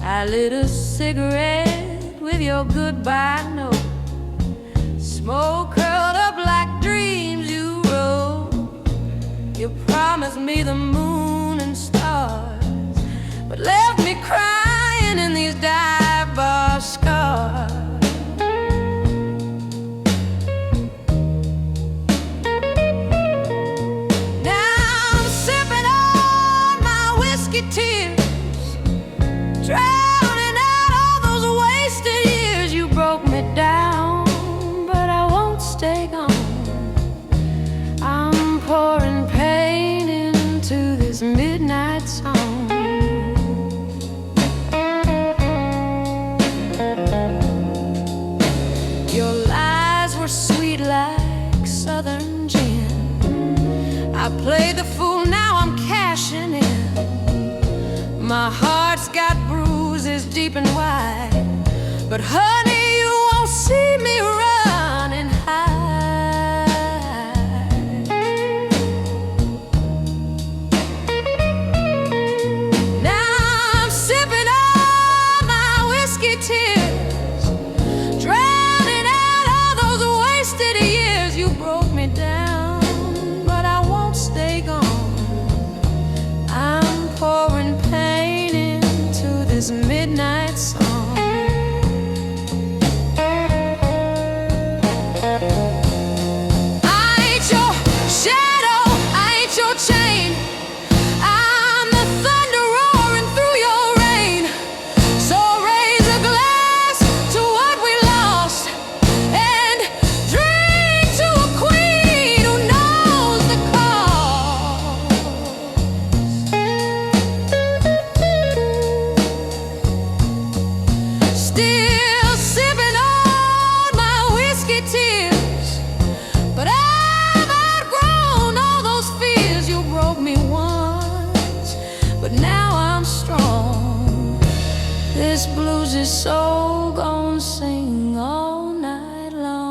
I lit a cigarette with your goodbye note. Smoke curled up like dreams you wrote. You promised me the moon and stars, but left me crying in these dive bar scars. Now I'm sipping on my whiskey tears, drowning out all those wasted years. You broke me down, but I won't stay gone. I'm pouring pain into this midnight song. Your lies were sweet like southern gin. I played the fool, now I'm cashing in. My heart's got bruises deep and wide, but honey, you won't see me run and hide. Now I'm sipping on my whiskey tears, drowning out all those wasted years. You broke me down, but I won't stay gone. I'm pouring pain into this midnight song. I ain't your shadow, I ain't your chain. I'm the thunder roaring through your rain. So raise a glass to what we lost and drink to a queen who knows the cost. Still sipping on my whiskey tears, but I've outgrown all those fears. You broke me once, but now I'm strong. This blues is so gonna sing all night long.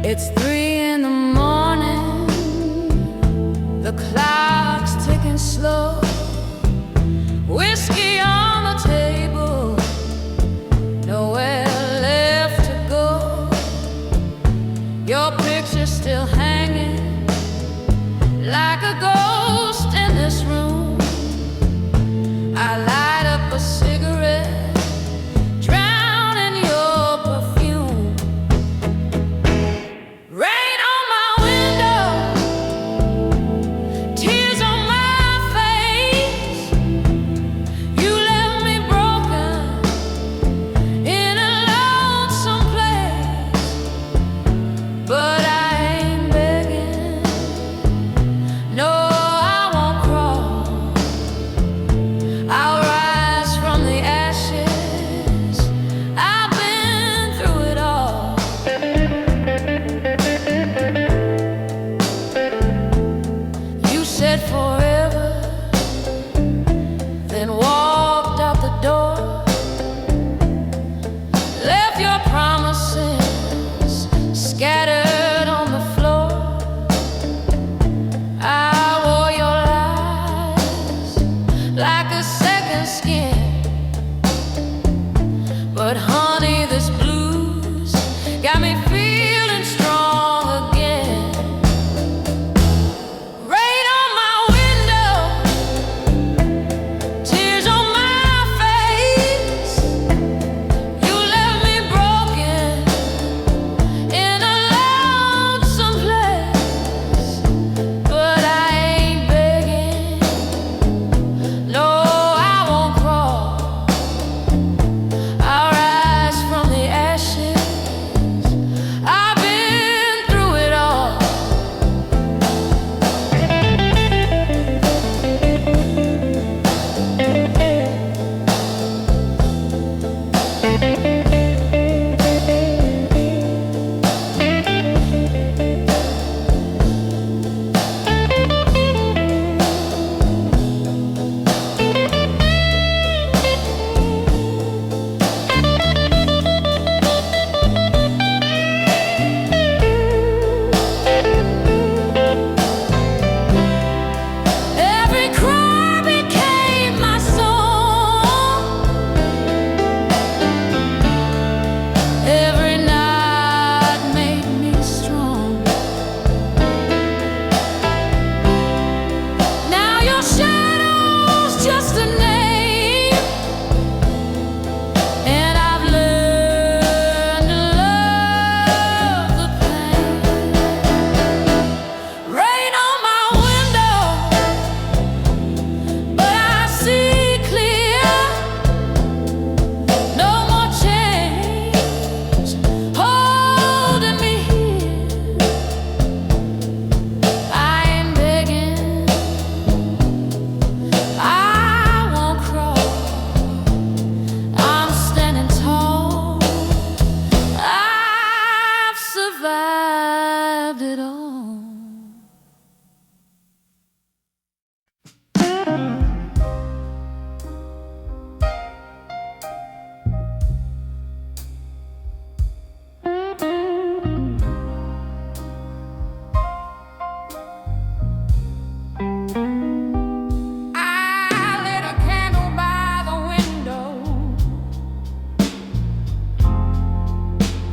It's 3 in the morning, the clock's ticking slow. Whiskey on the table, nowhere left to go. Your picture's still hanging like a ghost in this room. I light up a cigarette, drown in your perfume. Rain on my window, tears on my face. You left me broken in a lonesome place, but I ain't begging. No, I won't crawl deserved it all.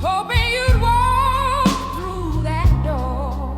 Hoping you'd walk through that door.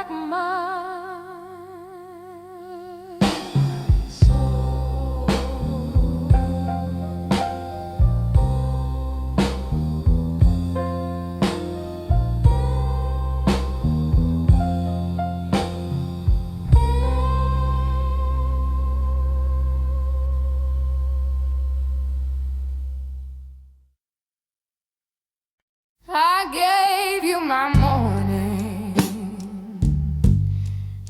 like mine. I gave you my morning,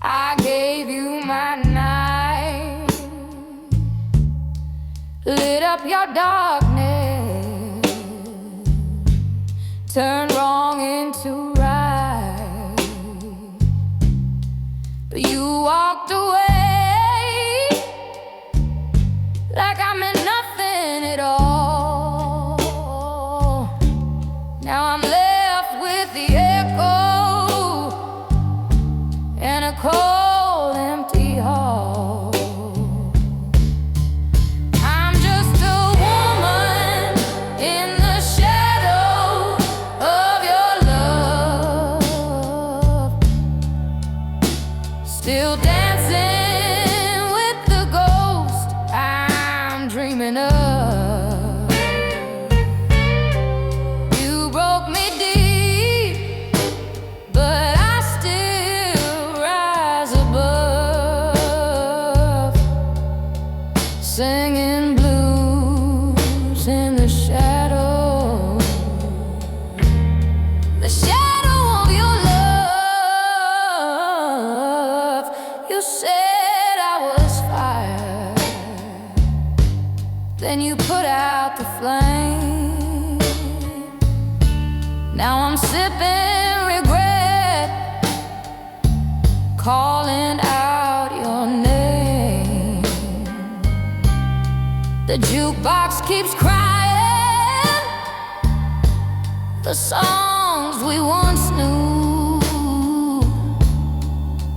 I gave you my night, lit up your darkness, turned wrong into right. But you walked away like I meant nothing at all. Now I'm left with the echo and a cold, empty hall. I'm just a woman in the shadow of your love, still dancing with the ghost I'm dreaming of. Singing blues in the shadow of your love. You said I was fire, then you put out the flame. Now I'm sipping regret, calling out your name. The jukebox keeps crying the songs we once knew.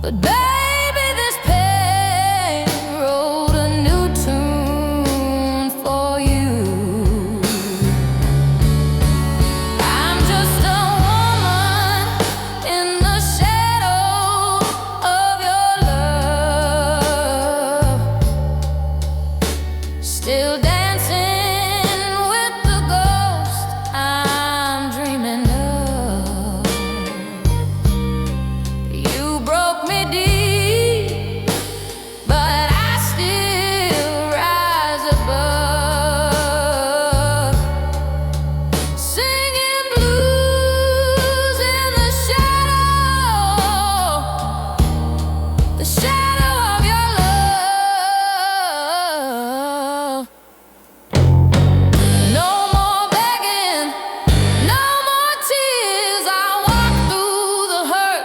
But baby, this pain wrote a new tune for you. I'm just a woman in the shadow of your love, still dancing with the ghost I'm dreaming of. You broke me deep, but I still rise above, singing blues in the shadow of your love. No more begging, no more tears. I walked through the hurt,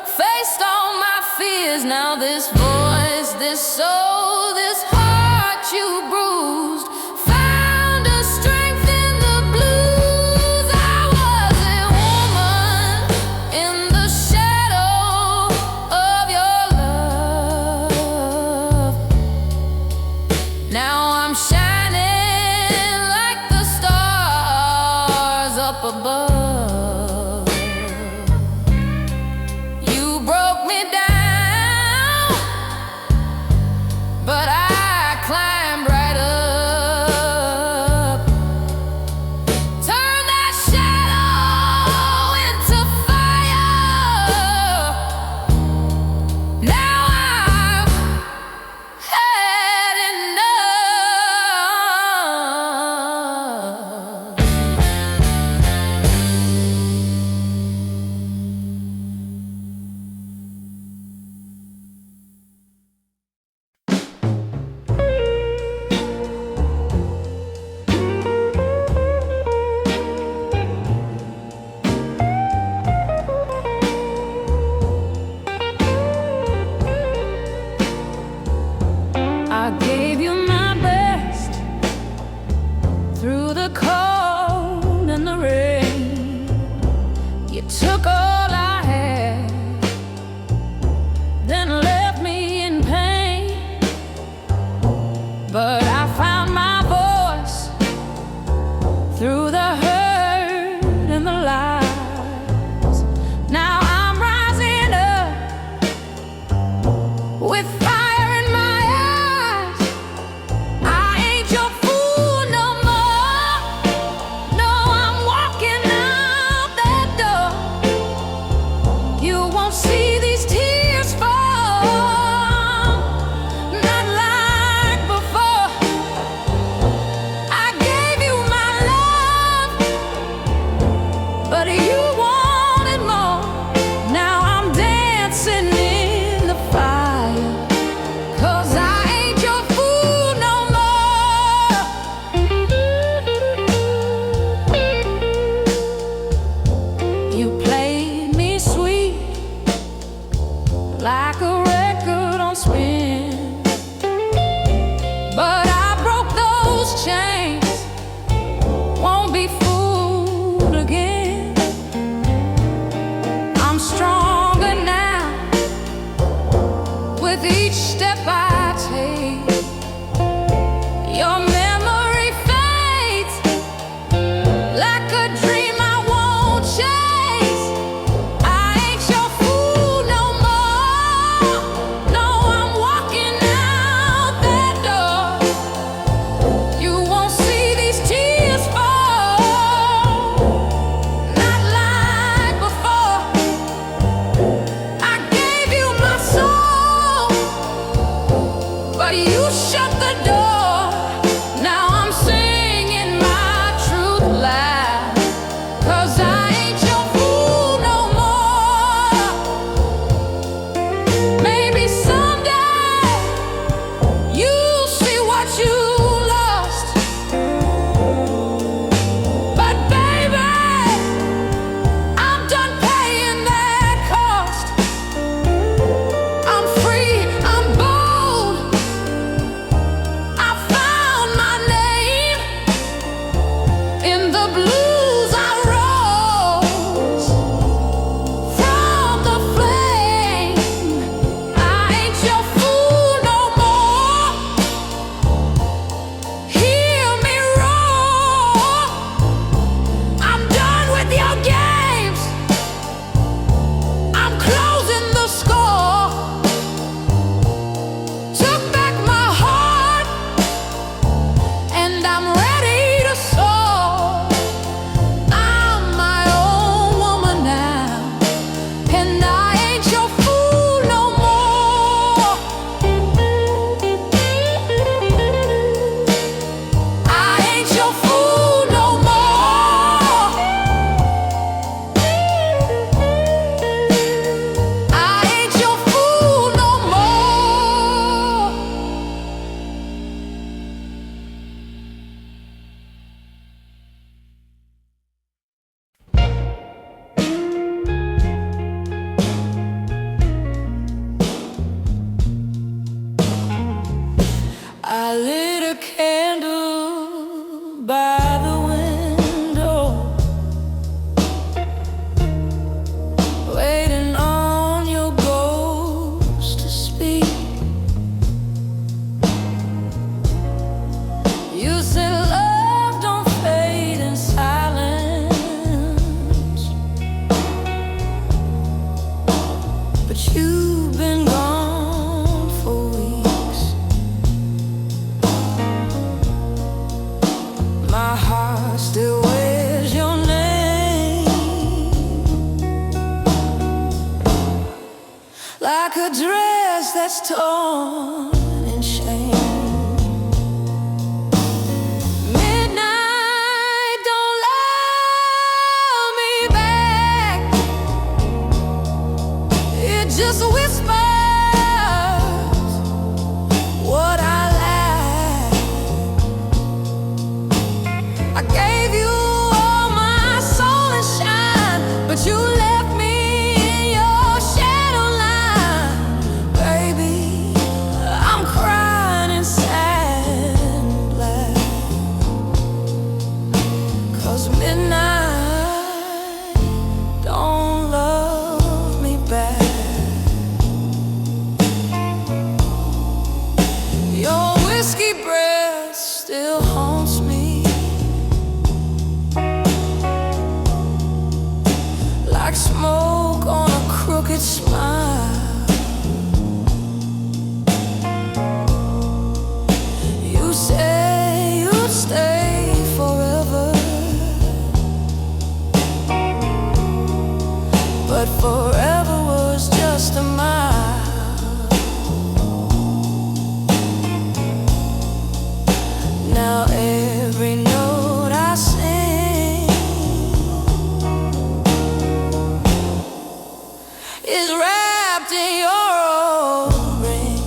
faced all my fears. Now this voice, this soul, this heart you bruised, found a strength in the blues. I was a woman in the shadow of your love. Now I'm shining like the stars up above. You broke me down, You won't see these tears fall, not like before. I gave you my love, but you wanted more. Now I'm dancing in the fire, 'cause I ain't your fool no more. You played me sweet like a record on spin, but I broke those chains, won't be fooled again. I'm stronger now with each step I take. Your memory fades like a dream I won't chase. I ain't your fool no more. No, I'm walking out that door. You won't see these tears fall, not like before. I gave you my soul, but you shut the door. Now I'm singing my truth loud, 'cause I ain't your fool no more. Maybe someday you'll see what you lost, but baby, I'm done paying that cost. I'm free, I'm bold, I found my name in the blues I rose from the flame. I ain't your fool no more. Hear me roar. I'm done with your games, I'm closing the score. Took back my heart, and I'm ready to soar. I'm my own woman now, and I ain't your fool no more. I ain't your fool no more. I ain't your fool no more. I lit a candle by the window, waiting on your ghost to speak. You said love don't fade in silence, but you've been gone for weeks. My heart still wears your name like a dress that's torn in shame. Midnight, don't love me back. It just whispers what I lack. I gave you all my soul and shine, but you left me in your shadow line. Baby, I'm crying inside black, 'cause midnight don't love me back. wrapped in your old ring.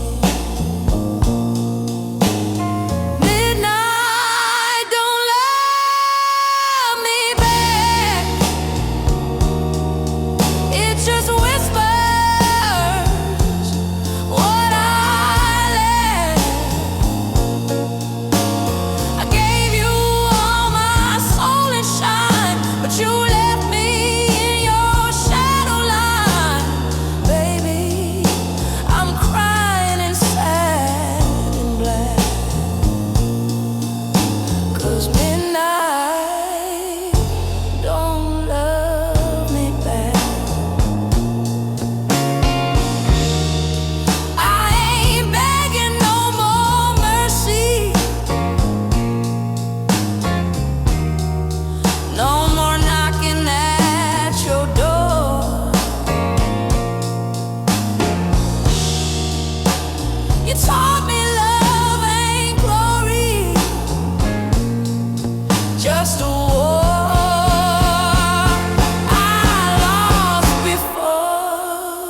Midnight, don't love me back. It just whispers what I lack. I gave you all my soul and shine, but you left me in your shadow line. Baby, I'm crying and sad and black. 'Cause midnight don't love me back. I ain't begging no more mercy, no more knocking at your door. You taught me love ain't glory, just a war I lost before.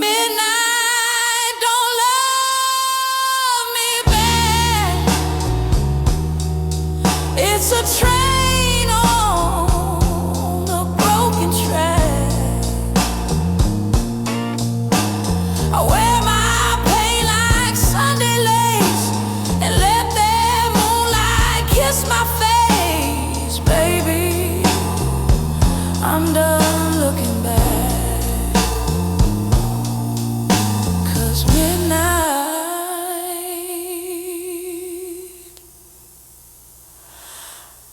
Midnight, don't love me back. It's a train on a broken track. I wear my pain like Sunday lace and let that moonlight kiss my face. Baby, I'm done looking back. 'Cause midnight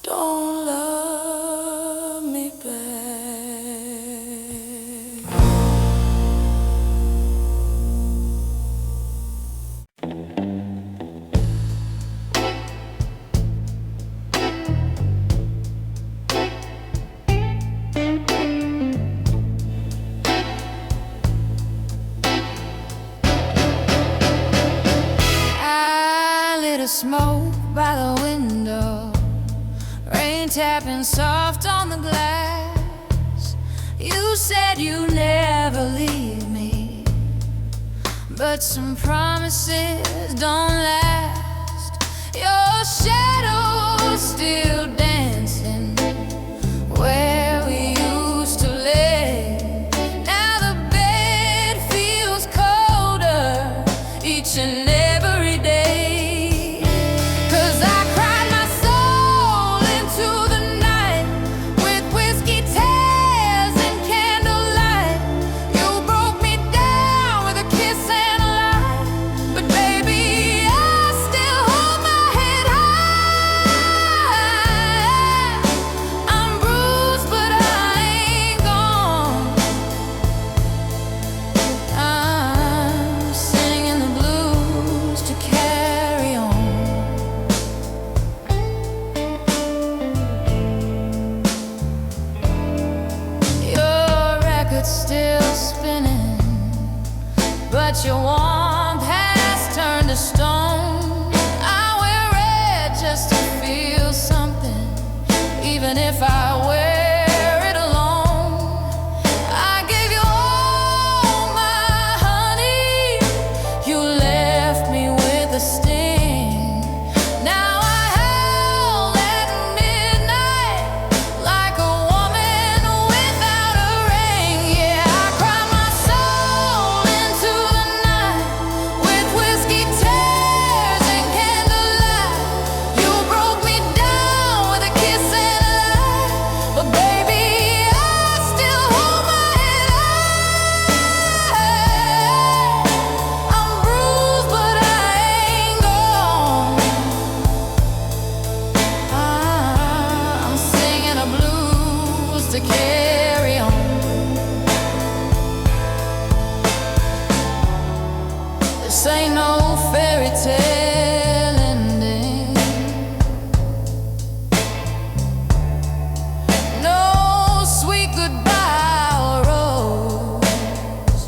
don't love me back. I lit a smoke by the window, rain tapping soft on the glass. You said you never leave me, but some promises don't last. Your shadow's still dancing where we used to live. Now the bed feels colder each and every day. 'Cause I cried my soul into the night with whiskey tears and candlelight. You broke me down with a kiss and a lie, but baby, I still hold my head high. I'm bruised, but I ain't gone. I'm singing the blues to carry on. Your record's still spinning, but your warmth has turned to stone. I wear red just to feel something, even if I wear it alone. I gave you all my honey, you left me with a sting. Now I howl at midnight like a woman without a ring. Yeah, I cry my soul into the night with whiskey tears and candlelight. You broke me down with a kiss and a lie, but baby, I still hold my head high. I'm bruised, but I ain't gone. I'm singing the blues to carry on. This ain't no fairy tale ending, no sweet goodbye or rose,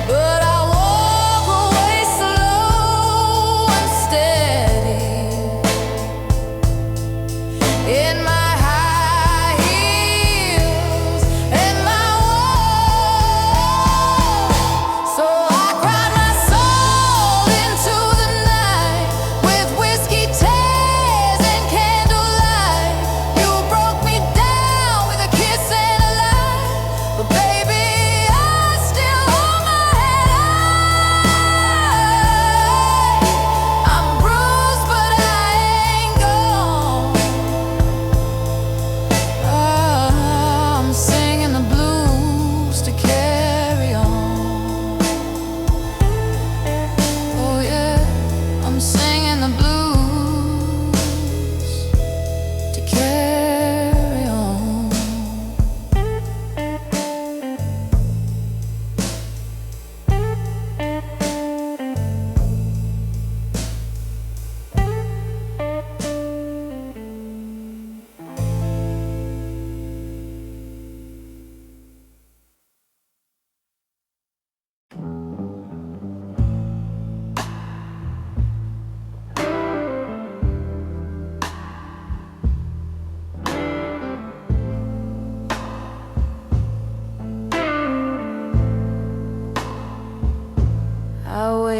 but I walk away slow and steady in my high heels and my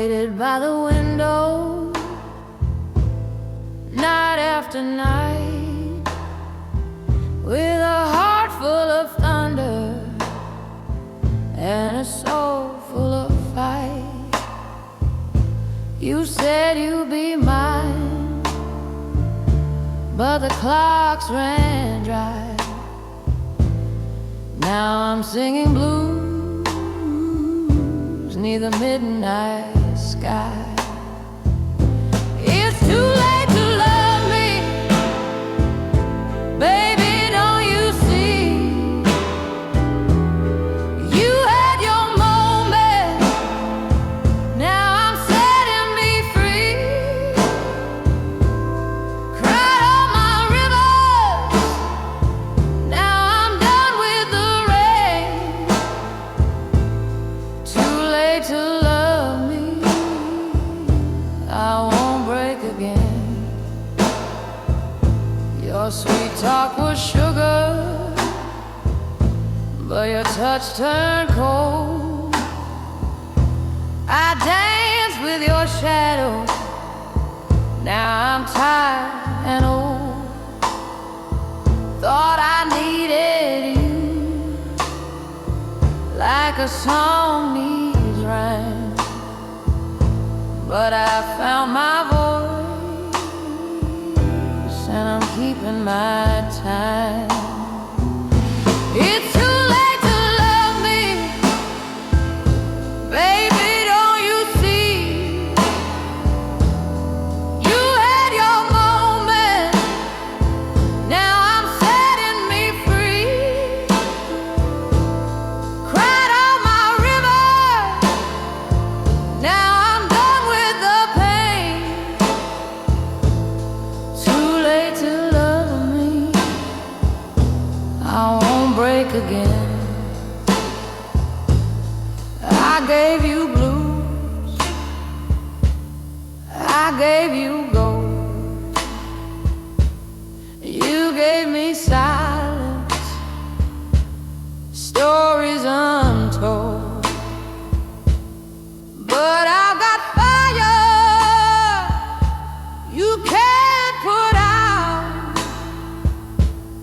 waited by the window night after night with a heart full of thunder and a soul full of fight. You said you'd be mine, but the clocks ran dry. Now I'm singing blues neath the midnight sky. It's too late to love me, baby, don't you see? You had your moment, now I'm setting me free. Cried all my rivers, now I'm done with the rain. Too late to love me, I won't break again. Your sweet talk was sugar, but your touch turned cold. I danced with your shadow, now I'm tired and old. Thought I needed you like a song needs rhyme, but I found my voice and I'm keeping my time. It's too late to love me, baby, don't you see? You had your moment, now I'm setting me free. Cried all my rivers, now I'm done with the pain. Too late to love me, I won't break again. I gave you blues, I gave you gold. You gave me silence, stories untold. But I've got fire you can't put out,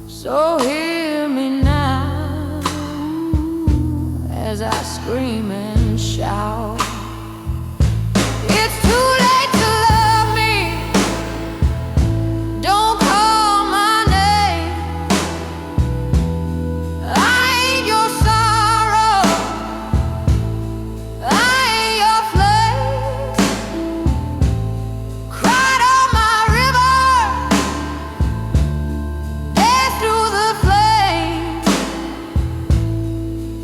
so hear me now as I scream and shout. It's too late to love me, don't call my name. I ain't your sorrow, I ain't your flame. Cried all my rivers, danced through the flames.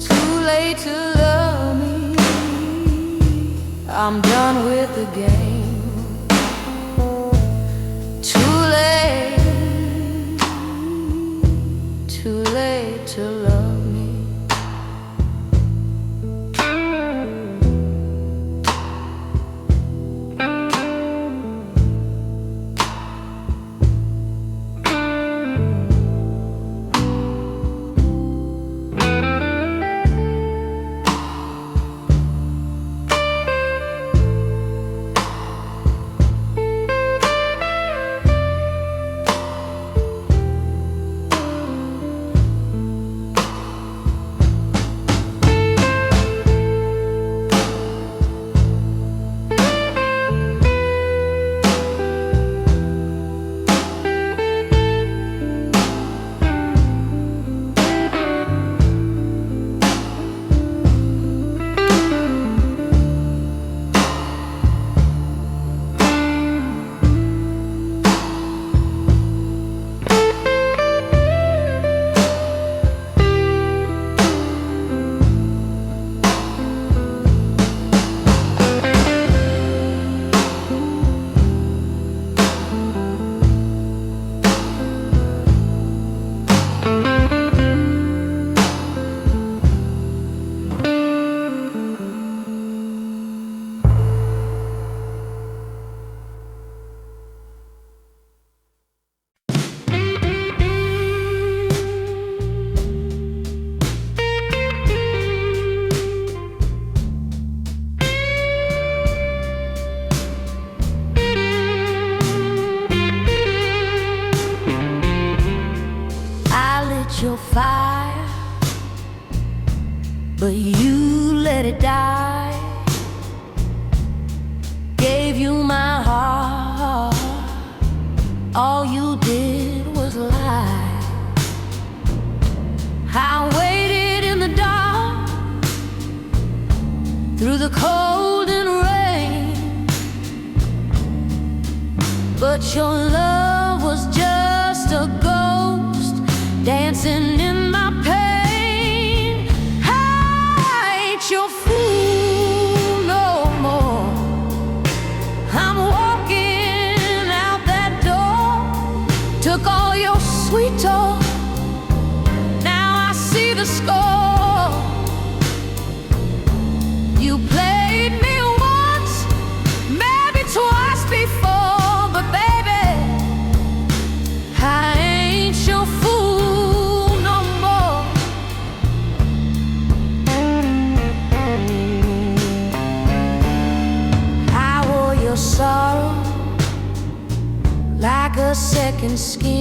Too late to love me, I'm done with the game. Too late to love me. but you let it die. Gave you my heart, all you did was lie. I waited in the dark, through the cold and rain, but your love was just a ghost dancing in my pain. I ain't your fool no more. I'm walking out that door. Took all your sweet talk, now I see the score. You played me once, maybe twice before, but baby, I ain't your fool no more. I wore your sorrow like a second skin.